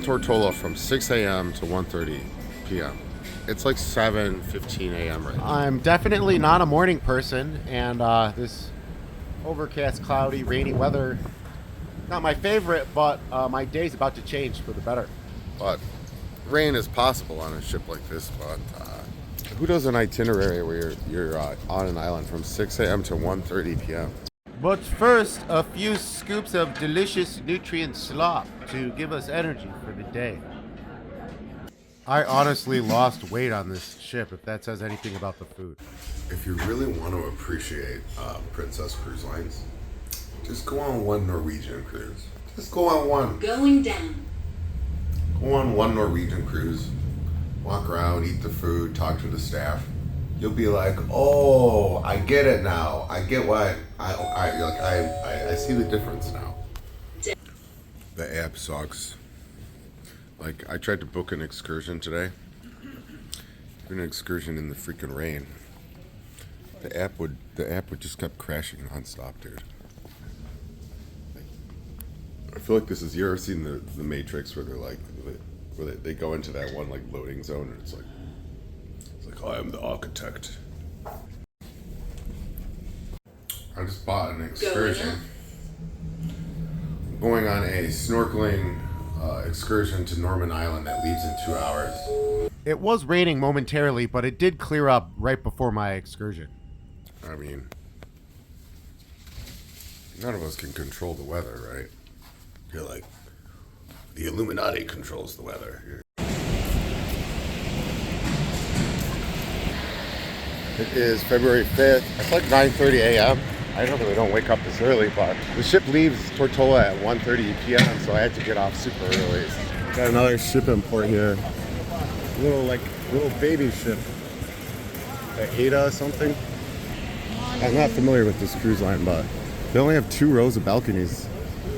Tortola from 6 a.m. to 1:30 p.m. It's like 7:15 a.m. right now. I'm definitely not a morning person, and this overcast, cloudy, rainy weather, not my favorite, but my day's about to change for the better. But rain is possible on a ship like this, but who does an itinerary where you're on an island from 6 a.m. to 1:30 p.m.? But first, a few scoops of delicious nutrient slop to give us energy for the day. I honestly lost weight on this ship, if that says anything about the food. If you really want to appreciate Princess Cruise Lines, just go on one Norwegian cruise. Just go on one. Going down. Go on one Norwegian cruise. Walk around, eat the food, talk to the staff. You'll be like, oh, I get it now. I get why. I see the difference now. The app sucks. Like, I tried to book an excursion today. An excursion in the freaking rain. The app would just kept crashing nonstop, dude. I feel like this is, you ever seen the Matrix where they're like, where they go into that one like loading zone and it's like I am the architect. I just bought an excursion. Going on a snorkeling excursion to Norman Island that leaves in 2 hours. It was raining momentarily, but it did clear up right before my excursion. I mean, none of us can control the weather, right? You're like, the Illuminati controls the weather. It is February 5th. It's like 9:30 a.m. I normally don't wake up this early, but the ship leaves Tortola at 1:30 p.m., so I had to get off super early. Got another ship import here. Little baby ship. Ada something. I'm not familiar with this cruise line, but they only have 2 rows of balconies.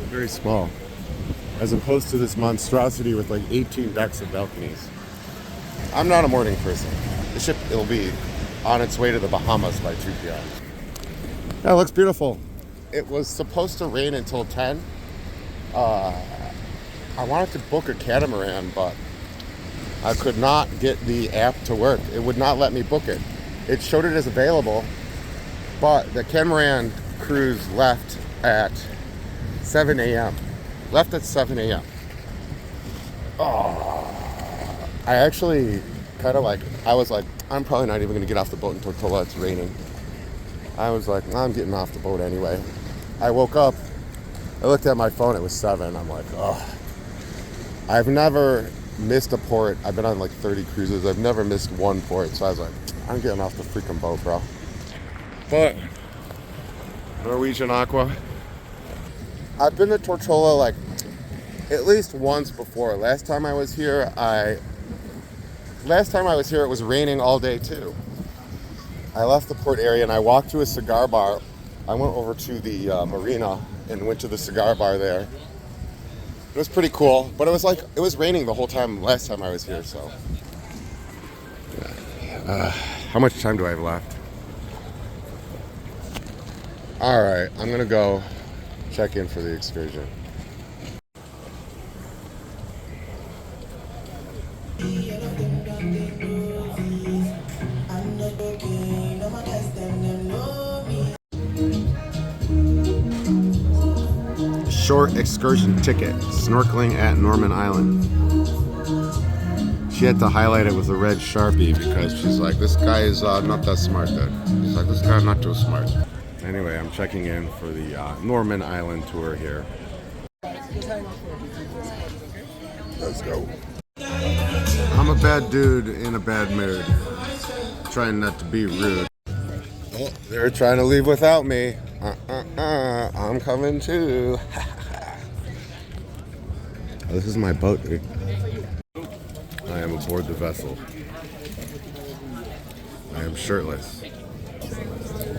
Very small. As opposed to this monstrosity with like 18 decks of balconies. I'm not a morning person. The ship, it'll be on its way to the Bahamas by 2 p.m. Yeah, it looks beautiful. It was supposed to rain until 10. I wanted to book a catamaran, but I could not get the app to work. It would not let me book it. It showed it as available, but the catamaran cruise left at 7 a.m. Left at 7 a.m. Oh, I actually I was like, I'm probably not even going to get off the boat in Tortola. It's raining. I was like, I'm getting off the boat anyway. I woke up, I looked at my phone, it was 7. I'm like, oh. I've never missed a port. I've been on like 30 cruises. I've never missed one port. So I was like, I'm getting off the freaking boat, bro. But Norwegian Aqua. I've been to Tortola like at least once before. Last time I was here, it was raining all day too. I left the port area and I walked to a cigar bar. I went over to the marina and went to the cigar bar there. It was pretty cool, but it was raining the whole time last time I was here, so. How much time do I have left? All right, I'm gonna go check in for the excursion. Short excursion ticket, snorkeling at Norman Island. She had to highlight it with a red Sharpie because she's like, this guy is not that smart, dude. She's like, this guy's not too smart. Anyway, I'm checking in for the Norman Island tour here. Let's go. I'm a bad dude in a bad mood. Trying not to be rude. Oh, they're trying to leave without me. I'm coming too. Oh, this is my boat, dude. I am aboard the vessel. I am shirtless.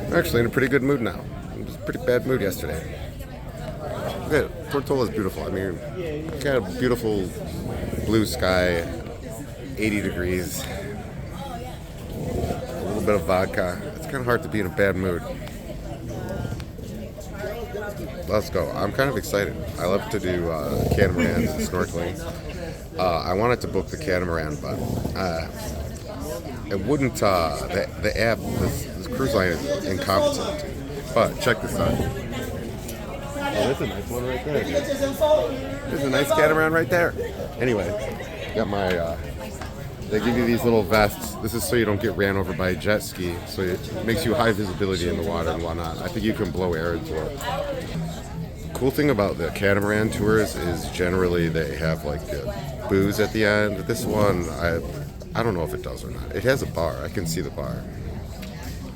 I'm actually in a pretty good mood now. It was a pretty bad mood yesterday. Look at Tortola is beautiful. I mean, got a beautiful blue sky, 80 degrees, a little bit of vodka. It's kind of hard to be in a bad mood. Let's go. I'm kind of excited. I love to do catamarans and snorkeling. I wanted to book the catamaran, but it wouldn't. The app, this cruise line is incompetent. But check this out. Oh, there's a nice one right there. There's a nice catamaran right there. Anyway, got my. They give you these little vests. This is so you don't get ran over by a jet ski. So it makes you high visibility in the water and whatnot. I think you can blow air into it. Cool thing about the catamaran tours is generally they have like booze at the end. This one, I don't know if it does or not. It has a bar. I can see the bar.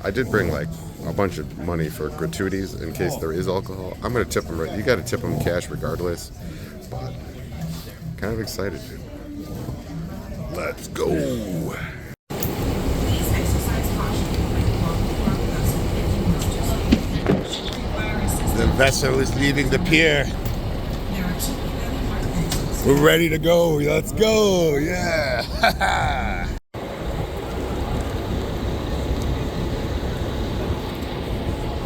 I did bring like a bunch of money for gratuities in case there is alcohol. I'm gonna tip them. You got to tip them cash regardless. But kind of excited, dude. Let's go. The vessel is leaving the pier. We're ready to go. Let's go. Yeah.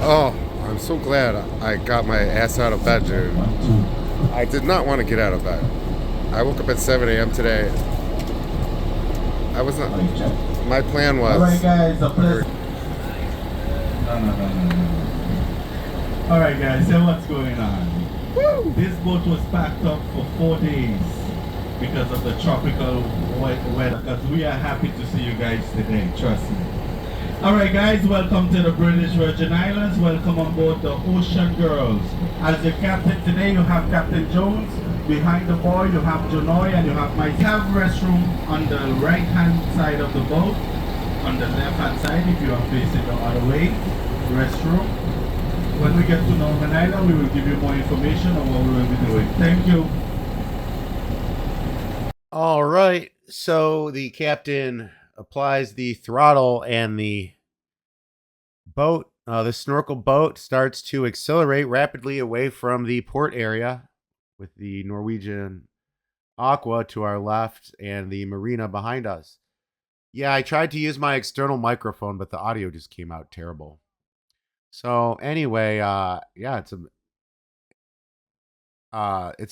Oh, I'm so glad I got my ass out of bed, dude. I did not want to get out of bed. I woke up at 7 a.m. today. I was not. My plan was. Alright, guys, Alright, guys, so what's going on? Woo! This boat was packed up for 4 days because of the tropical weather. Because we are happy to see you guys today, trust me. Alright, guys, welcome to the British Virgin Islands. Welcome on board the Ocean Girlz. As your captain today, you have Captain Jones. Behind the bar, you have Jonoy and you have myself. Restroom on the right hand side of the boat. On the left hand side, if you are facing the other way, restroom. When we get to Norman Island, we will give you more information on what we will be doing. Thank you. All right, so the captain applies the throttle and the boat, the snorkel boat starts to accelerate rapidly away from the port area with the Norwegian Aqua to our left and the marina behind us. Yeah, I tried to use my external microphone, but the audio just came out terrible. So anyway, yeah, it's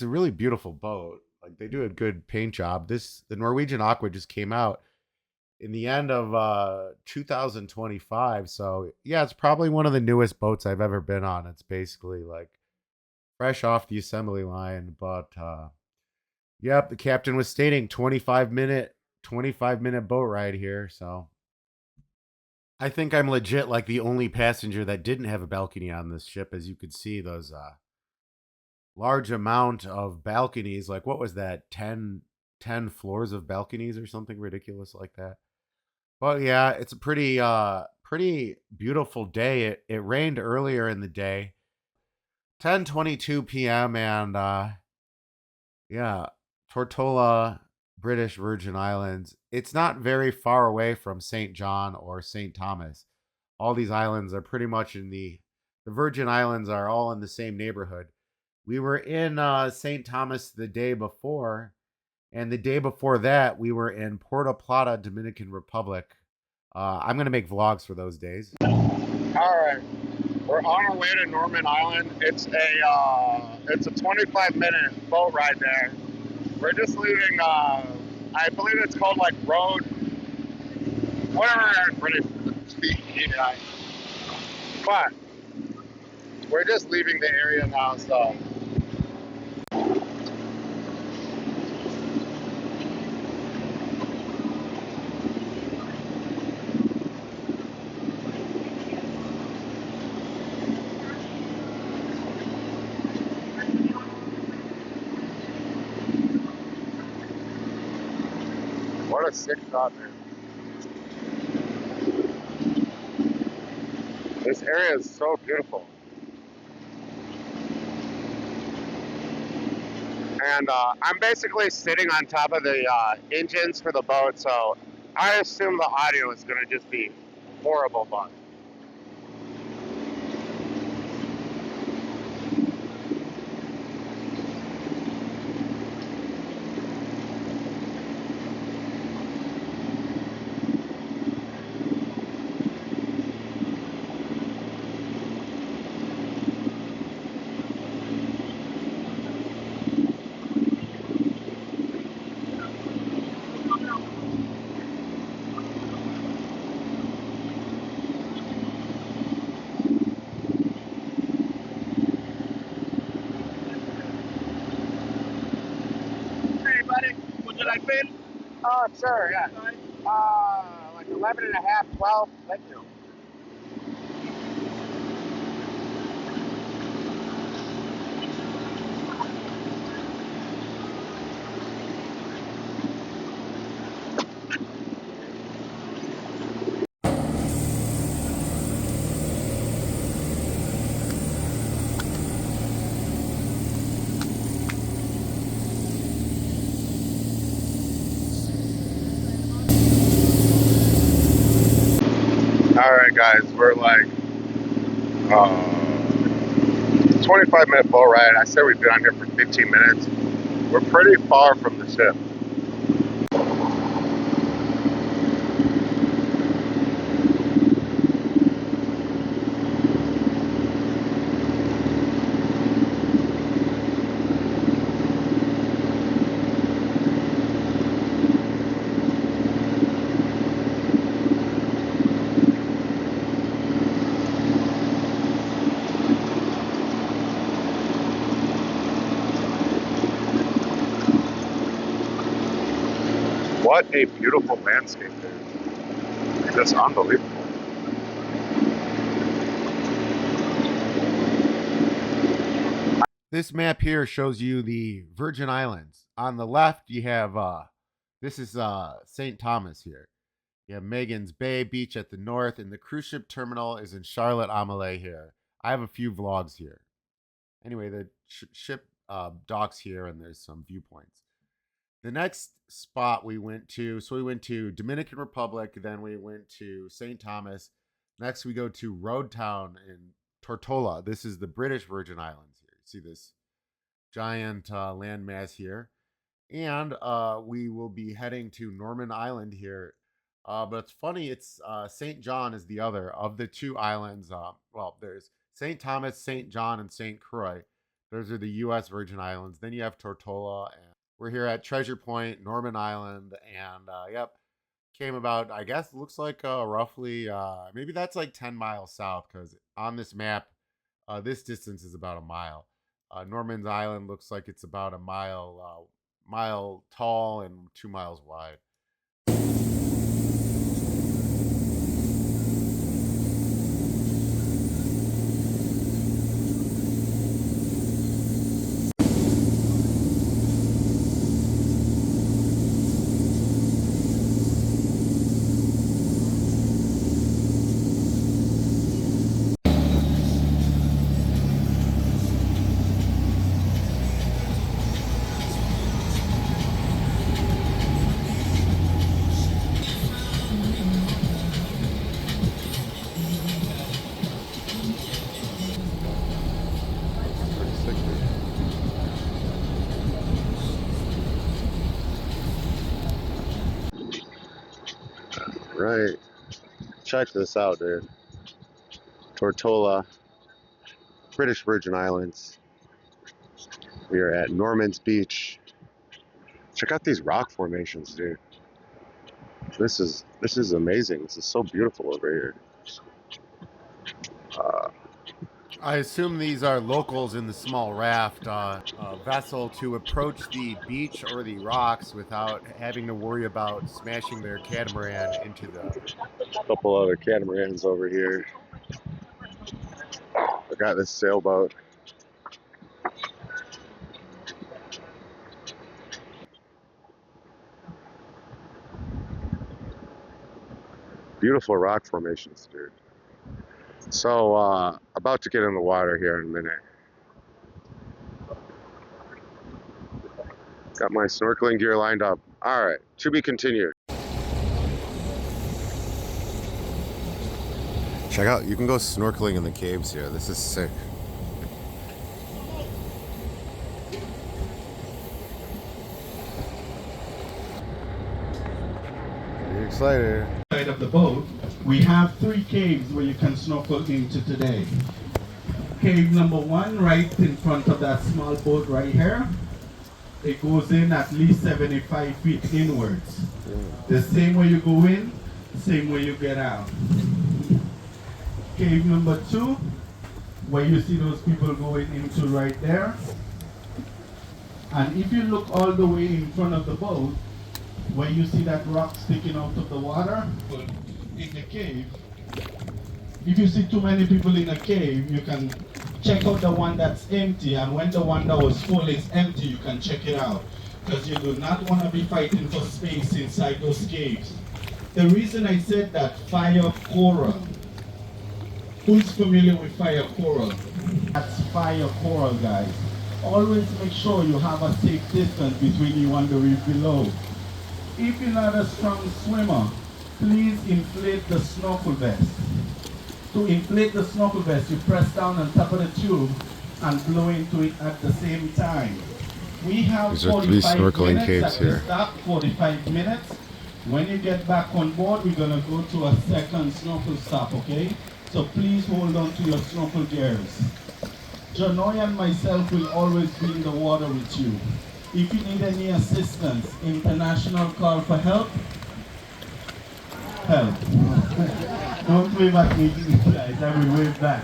a really beautiful boat. Like they do a good paint job. The Norwegian Aqua just came out in the end of 2025. So yeah, it's probably one of the newest boats I've ever been on. It's basically like fresh off the assembly line, but yep, the captain was stating 25-minute boat ride here. So I think I'm legit like the only passenger that didn't have a balcony on this ship. As you could see, those large amount of balconies, like what was that, 10 floors of balconies or something ridiculous like that. But yeah, it's a pretty beautiful day. It rained earlier in the day, 10:22 p.m. and yeah, Tortola, British Virgin Islands. It's not very far away from St. John or St. Thomas. All these islands are pretty much in the Virgin Islands are all in the same neighborhood. We were in St. Thomas the day before, and the day before that we were in Puerto Plata, Dominican Republic. I'm gonna make vlogs for those days. All right. We're on our way to Norman Island. It's a 25-minute boat ride there. We're just leaving. I believe it's called like road, whatever in British speaking. But we're just leaving the area now. So what a sick shot, man. This area is so beautiful. And I'm basically sitting on top of the engines for the boat, so I assume the audio is going to just be horrible, but Oh, sure, yeah. Like 11 and a half, 12. Thank you. All right, guys, we're like 25-minute boat ride. I said we'd been on here for 15 minutes. We're pretty far from the ship. What a beautiful landscape there. Just unbelievable. This map here shows you the Virgin Islands. On the left, you have this is St. Thomas here. You have Megan's Bay Beach at the north, and the cruise ship terminal is in Charlotte Amalie here. I have a few vlogs here. Anyway, the ship docks here, and there's some viewpoints. The next spot we went to, so we went to Dominican Republic, then we went to St. Thomas. Next, we go to Road Town in Tortola. This is the British Virgin Islands here. See this giant landmass here. And we will be heading to Norman Island here. But it's funny, it's St. John is the other of the two islands. Well, there's St. Thomas, St. John, and St. Croix. Those are the U.S. Virgin Islands. Then you have Tortola, and we're here at Treasure Point, Norman Island, and yep, came about, I guess, looks like roughly, maybe that's like 10 miles south, because on this map, this distance is about a mile. Norman's Island looks like it's about a mile tall and 2 miles wide. Right. Check this out, dude. Tortola, British Virgin Islands. We are at Norman's Beach. Check out these rock formations, dude. This is amazing. This is so beautiful over here. I assume these are locals in the small raft vessel to approach the beach or the rocks without having to worry about smashing their catamaran into the... Couple other catamarans over here. I got this sailboat. Beautiful rock formations, dude. So, about to get in the water here in a minute. Got my snorkeling gear lined up. All right, to be continued. Check out, you can go snorkeling in the caves here. This is sick. Are you excited? Side of the boat, we have 3 caves where you can snorkel into today. Cave number 1, right in front of that small boat right here. It goes in at least 75 feet inwards. The same way you go in, same way you get out. Cave number 2, where you see those people going into right there. And if you look all the way in front of the boat, Where you see that rock sticking out of the water, in the cave, if you see too many people in a cave, you can check out the one that's empty, and when the one that was full is empty, you can check it out. Because you do not want to be fighting for space inside those caves. The reason I said that, fire coral. Who's familiar with fire coral? That's fire coral, guys. Always make sure you have a safe distance between you and the reef below. If you're not a strong swimmer, please inflate the snorkel vest. To inflate the snorkel vest, you press down on top of the tube and blow into it at the same time. We have These are 3 snorkeling minutes caves at the here. stop, 45 minutes. When you get back on board, we're going to go to a second snorkel stop, okay? So please hold on to your snorkel gears. Janoy and myself will always be in the water with you. If you need any assistance, international call for help. Help. Don't wave at me, guys, I will wave back.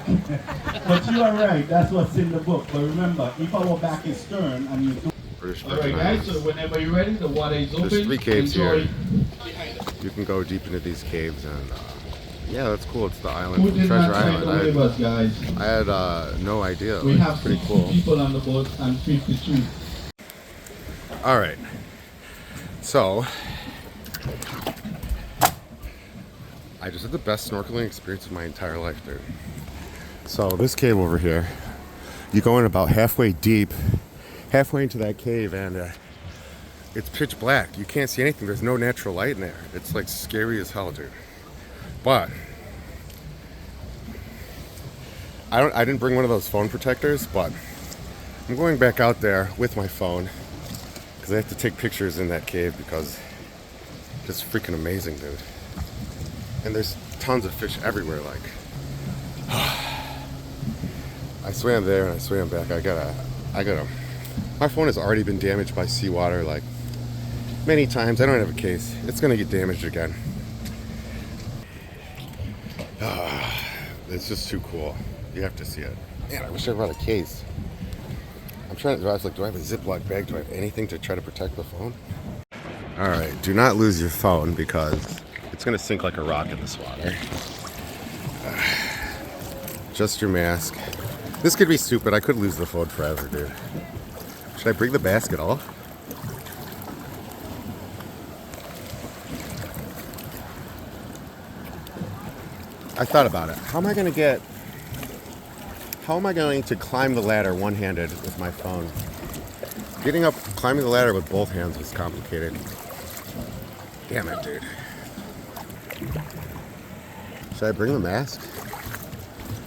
But you are right, that's what's in the book. But remember, if our back is turned and you do... British Alright Virgin guys, Islands. so whenever you're ready, the water is open. There's 3 caves Enjoy. here. You can go deep into these caves, and yeah, that's cool. It's the island, Who did Treasure not try Island. to wave us, guys? I had no idea. We Like, have it's pretty 60 cool. people on the boat and 52. All right. So, I just had the best snorkeling experience of my entire life, dude. So this cave over here, you go in about halfway deep, halfway into that cave, and it's pitch black. You can't see anything. There's no natural light in there. It's like scary as hell, dude. But I didn't bring one of those phone protectors, but I'm going back out there with my phone because I have to take pictures in that cave because it's just freaking amazing, dude. And there's tons of fish everywhere. Like, I swam there and I swam back. I gotta. My phone has already been damaged by seawater like many times. I don't have a case. It's gonna get damaged again. It's just too cool. You have to see it. Man, I wish I brought a case. I was like, do I have a Ziploc bag? Do I have anything to try to protect the phone? All right, do not lose your phone because it's gonna sink like a rock in this water. Just your mask. This could be stupid. I could lose the phone forever, dude. Should I bring the basket off? I thought about it. How am I going to climb the ladder one-handed with my phone? Climbing the ladder with both hands was complicated. Damn it, dude. Should I bring the mask?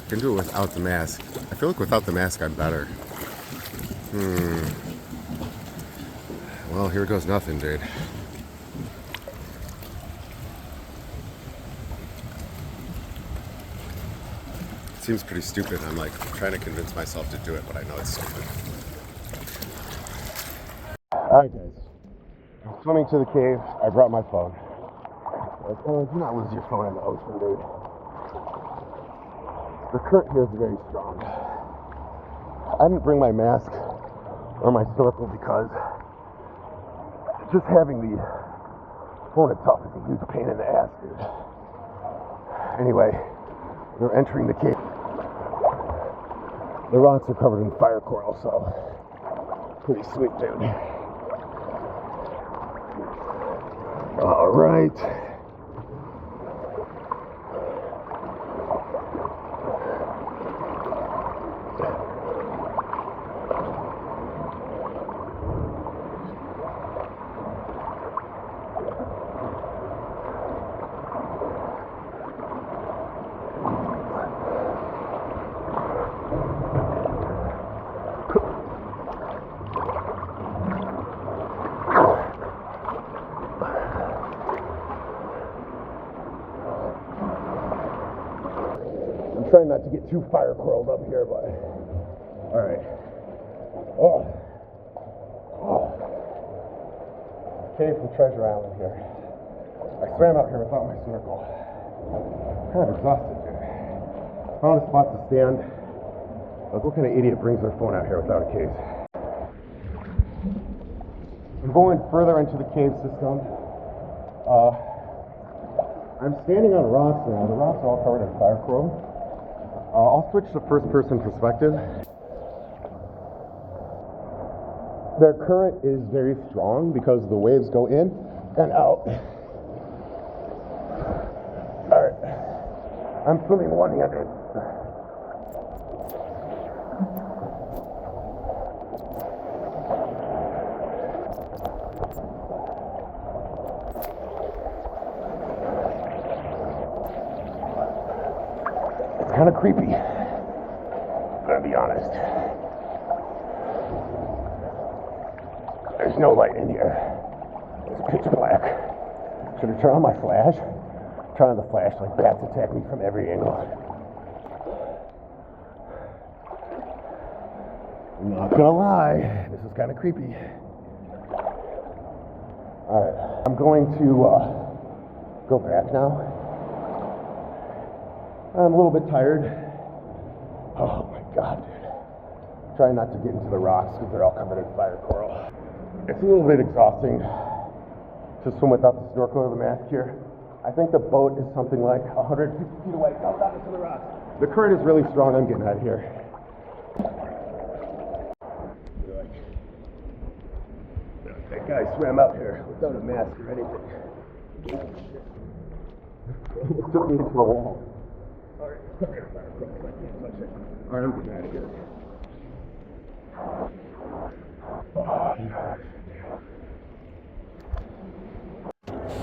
I can do it without the mask. I feel like without the mask I'm better. Well, here goes nothing, dude. Seems pretty stupid. I'm like trying to convince myself to do it, but I know it's stupid. Alright guys, I'm swimming to the cave. I brought my phone. Do not lose your phone in the ocean, dude. The current here is very strong. I didn't bring my mask or my snorkel because just having the phone itself is a huge pain in the ass, dude. Anyway, we're entering the cave. The rocks are covered in fire coral, so pretty sweet, dude. All right. I'm trying not to get too fire coraled up here, but all right. Oh. Cave from Treasure Island here. I swam out here without my snorkel. Kind of exhausted, dude. Found a spot to stand. Like, what kind of idiot brings their phone out here without a case? I'm going further into the cave system. I'm standing on rocks now. The rocks are all covered in fire coral. I'll switch to first person perspective. Their current is very strong because the waves go in and out. Alright. I'm swimming 100. Kind of creepy, I'm gonna be honest. There's no light in here. It's pitch black. Should I turn on my flash? Turn on the flash like bats attack me from every angle. I'm not gonna lie, this is kind of creepy. Alright, I'm going to go back now. I'm a little bit tired. Oh my god, dude. Trying not to get into the rocks because they're all covered in fire coral. It's a little bit exhausting to swim without the snorkel or the mask here. I think the boat is something like 150 feet away. Go down into the rocks. The current is really strong. I'm getting out of here. That guy swam out here without a mask or anything. Almost took me into the wall. Alright, I'm getting out of here.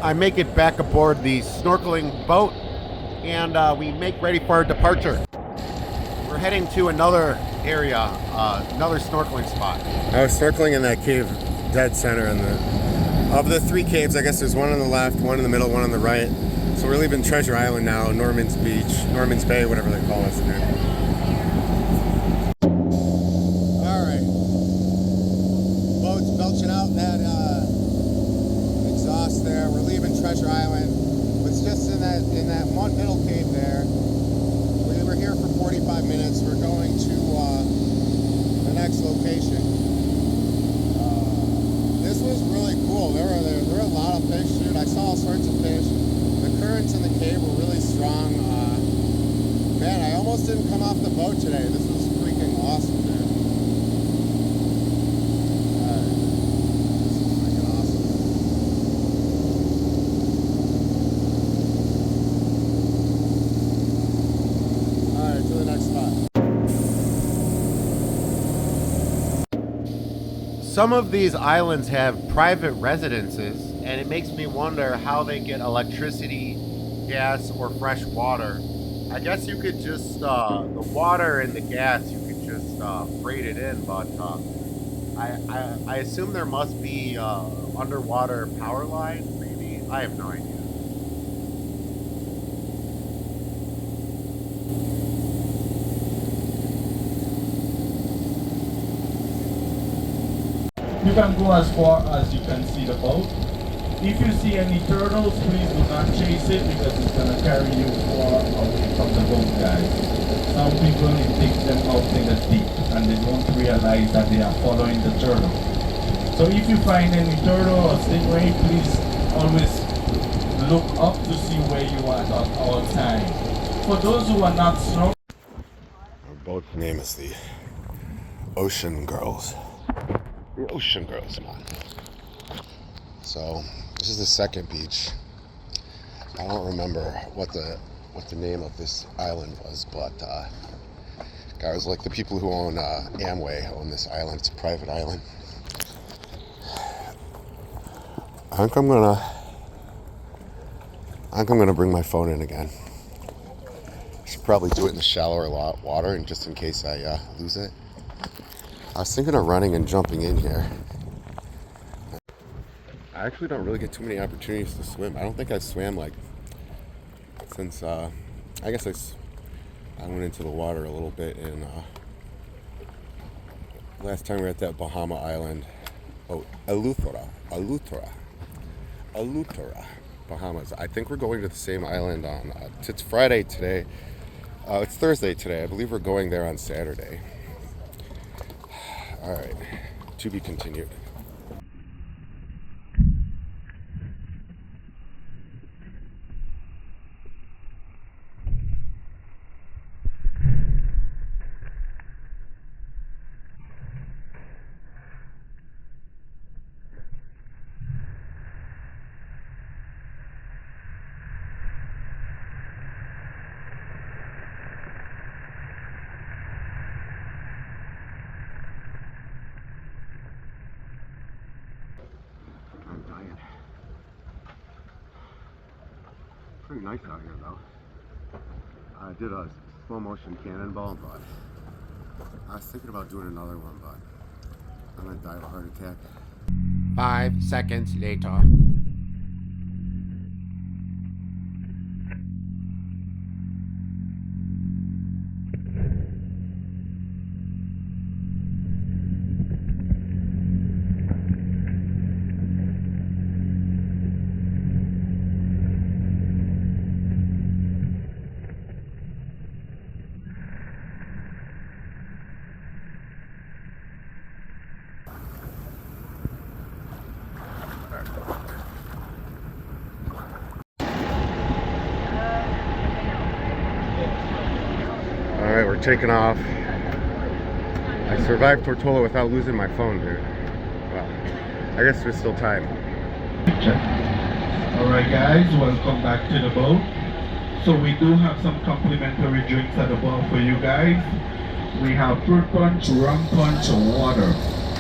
I make it back aboard the snorkeling boat, and we make ready for our departure. We're heading to another area, another snorkeling spot. I was snorkeling in that cave dead center, and of the 3 caves, I guess there's one on the left, one in the middle, one on the right. So we're leaving Treasure Island now, Norman's Beach, Norman's Bay, whatever they call us there. Alright. Boat's belching out that exhaust there. We're leaving Treasure Island. It's just in that one middle cave there. We were here for 45 minutes. We're going to the next location. This was really cool. There were a lot of fish, dude. I saw all sorts of fish. The currents in the cave were really strong. Man, I almost didn't come off the boat today. This was freaking awesome, dude. This is freaking awesome. Alright, to the next spot. Some of these islands have private residences, and it makes me wonder how they get electricity, gas, or fresh water. I guess you could just, the water and the gas, you could just freight it in, but I assume there must be underwater power lines, maybe? I have no idea. You can go as far as you can see the boat. If you see any turtles, please do not chase it because it's going to carry you far away from the boat, guys. Some people, it takes them out in the deep and they don't realize that they are following the turtle. So if you find any turtle or stingray, please always look up to see where you are at all times. For those who are not snorkeling, Our boat's name is the Ocean Girlz. The Ocean Girlz, man. So this is the second beach. I don't remember what the name of this island was, but guys, like the people who own Amway own this island. It's a private island. I think I'm gonna bring my phone in again. I should probably do it in the shallower water, and just in case I lose it. I was thinking of running and jumping in here. I actually don't really get too many opportunities to swim. I don't think I've swam like since I guess I went into the water a little bit in last time we were at that Bahama island. Oh, Eleuthera, Bahamas. I think we're going to the same island on it's Friday today. It's Thursday today. I believe we're going there on Saturday. All right, to be continued. pretty nice out here though. I did a slow motion cannonball, but I was thinking about doing another one, but I'm gonna die of a heart attack. 5 seconds later. Alright, we're taking off. I survived Tortola without losing my phone, dude. Well, I guess there's still time. Alright guys, welcome back to the boat. So we do have some complimentary drinks at the bar for you guys. We have fruit punch, rum punch, water.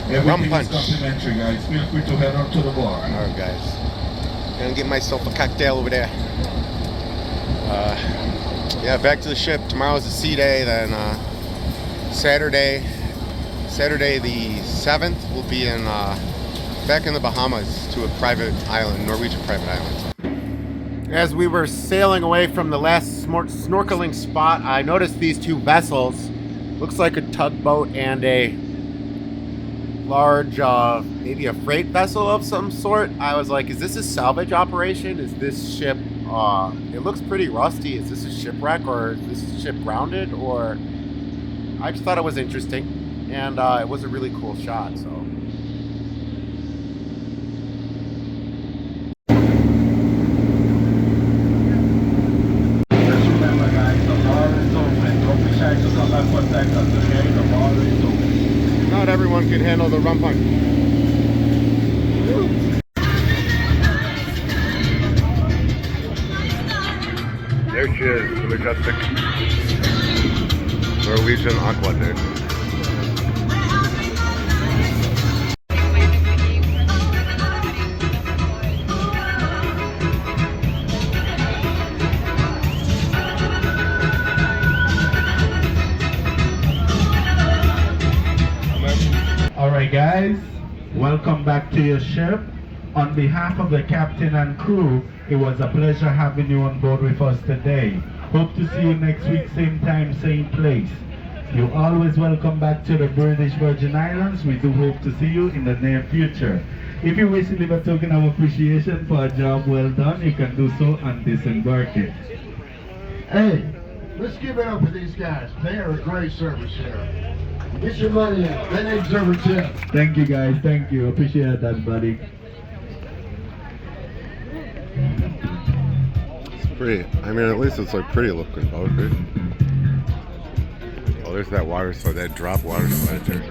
Everything punch. is complimentary guys. Feel free to head on to the bar. Alright guys, gonna get myself a cocktail over there. Yeah, back to the ship. Tomorrow's the sea day, then Saturday the 7th, we'll be in back in the Bahamas to a private island, Norwegian private island. As we were sailing away from the last snorkeling spot, I noticed these two vessels. Looks like a tugboat and a large, maybe a freight vessel of some sort. I was like, is this a salvage operation? Is this ship, it looks pretty rusty. Is this a shipwreck, or is this ship grounded? Or I just thought it was interesting, and it was a really cool shot, so. Just remember guys, the bar is open. Don't be shy to come back for seconds, okay? The bar is open. Not everyone can handle the rum punch. There she is, the majestic Norwegian Aqua, dude. Alright guys, welcome back to your ship. On behalf of the captain and crew, it was a pleasure having you on board with us today. Hope to see you next week, same time, same place. You're always welcome back to the British Virgin Islands. We do hope to see you in the near future. If you wish to leave a token of appreciation for a job well done, you can do so on disembarking. Hey, let's give it up for these guys. They are a great service here. Get your money in. They deserve a tip. Thank you guys, thank you. Appreciate that, buddy. It's pretty, I mean, at least it's like pretty looking boat, dude. Oh, there's that water slide, that drop water slide there.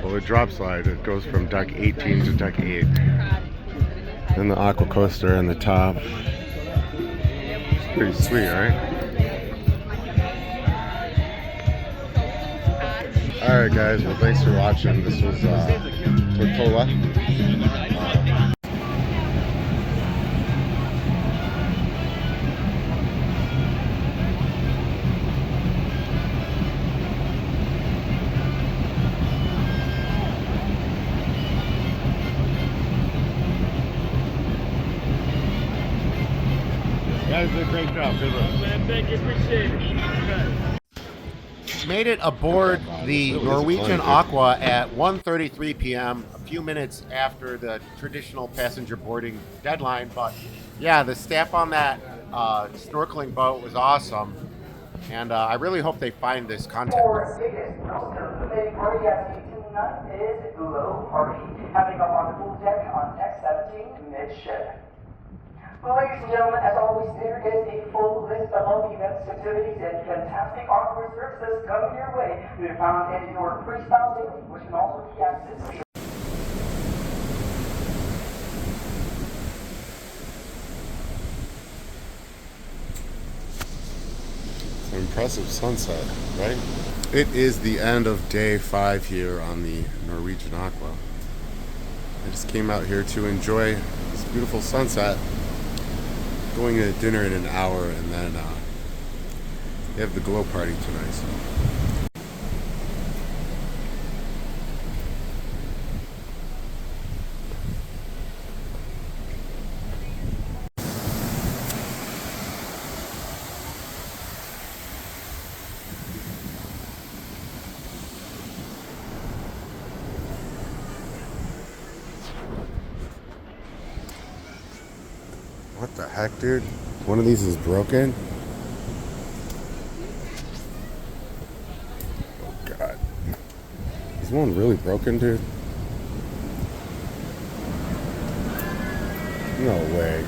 Well, the drop slide, it goes from deck 18 to deck 8. And the aqua coaster on the top. It's pretty sweet, right? Alright guys, well thanks for watching. This was Tortola. You guys did a great job. Good work. Thank you, appreciate it. Made it aboard the Norwegian Aqua at 1:33 p.m., a few minutes after the traditional passenger boarding deadline. But yeah, the staff on that snorkeling boat was awesome, and I really hope they find this content. Party at 18 is Glow Party, happening up on the pool deck on deck 17 midship. Well, ladies and gentlemen, as always, there is a full list of all the events, activities, and fantastic awkward services coming your way. You'll be found in your freestyle daily, which can also be accessed. It's an impressive sunset, right? It is the end of day 5 here on the Norwegian Aqua. I just came out here to enjoy this beautiful sunset. going to dinner in an hour, and then they have the glow party tonight. So. What the heck, dude? One of these is broken? Oh, God. Is one really broken, dude? No way.